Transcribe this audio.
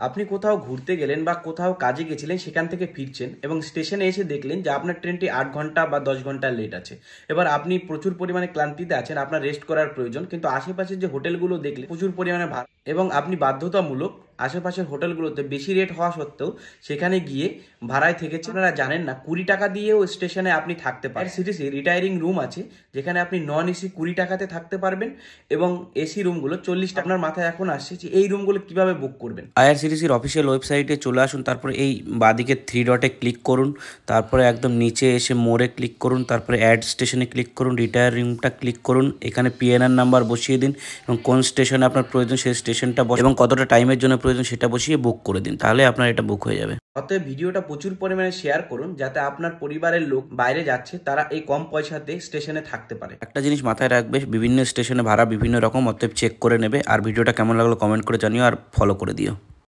আপনি কোথাও ঘুরতে গেলেন বা কোথাও কাজে গেছিলেন, সেখান থেকে ফিরছেন এবং স্টেশনে এসে দেখলেন যে আপনার ট্রেনটি 8 ঘন্টা বা 10 ঘন্টা লেট আছে। এবার আপনি প্রচুর পরিমাণে ক্লান্তিতে আছেন, আপনার রেস্ট করার প্রয়োজন, কিন্তু আশেপাশের যে হোটেলগুলো দেখলে প্রচুর পরিমাণে ভাড়া এবং আপনি বাধ্যতামূলক আশেপাশের হোটেলগুলোতে বেশি রেট হওয়া সত্ত্বেও সেখানে গিয়ে ভাড়ায় থেকেছে। আপনারা জানেন না 20 টাকা দিয়েও স্টেশনে আপনি থাকতে পারেন। সিটিসি রিটায়ারিং রুম আছে যেখানে আপনি নন এসি 20 টাকাতে থাকতে পারবেন এবং এসি রুমগুলো 40 টাকা। আপনার মাথায় এখন আসছে যে এই রুমগুলো কিভাবে বুক করবেন। আইআরসিটিসির অফিসিয়াল ওয়েবসাইটে চলে আসুন, তারপরে এই বাঁদিকে 3 ডটে ক্লিক করুন, তারপরে একদম নিচে এসে মোড়ে ক্লিক করুন, তারপরে অ্যাড স্টেশনে ক্লিক করুন, রিটায়ার রুমটা ক্লিক করুন, এখানে পিএনআর নাম্বার বসিয়ে দিন এবং কোন স্টেশনে আপনার প্রয়োজন সেই স্টেশনটা এবং কতটা টাইমের জন্য প্রয়োজন সেটা বসিয়ে বুক করে দিন, তাহলে আপনার এটা বুক হয়ে যাবে। অতএব ভিডিওটা প্রচুর পরিমাণে শেয়ার করুন যাতে আপনার পরিবারের লোক বাইরে যাচ্ছে তারা এই কম পয়সাতে স্টেশনে থাকতে পারে। একটা জিনিস মাথায় রাখবে, বিভিন্ন স্টেশনে ভাড়া বিভিন্ন রকম, অতএব চেক করে নেবে। আর ভিডিওটা কেমন লাগলো কমেন্ট করে জানিও আর ফলো করে দিও।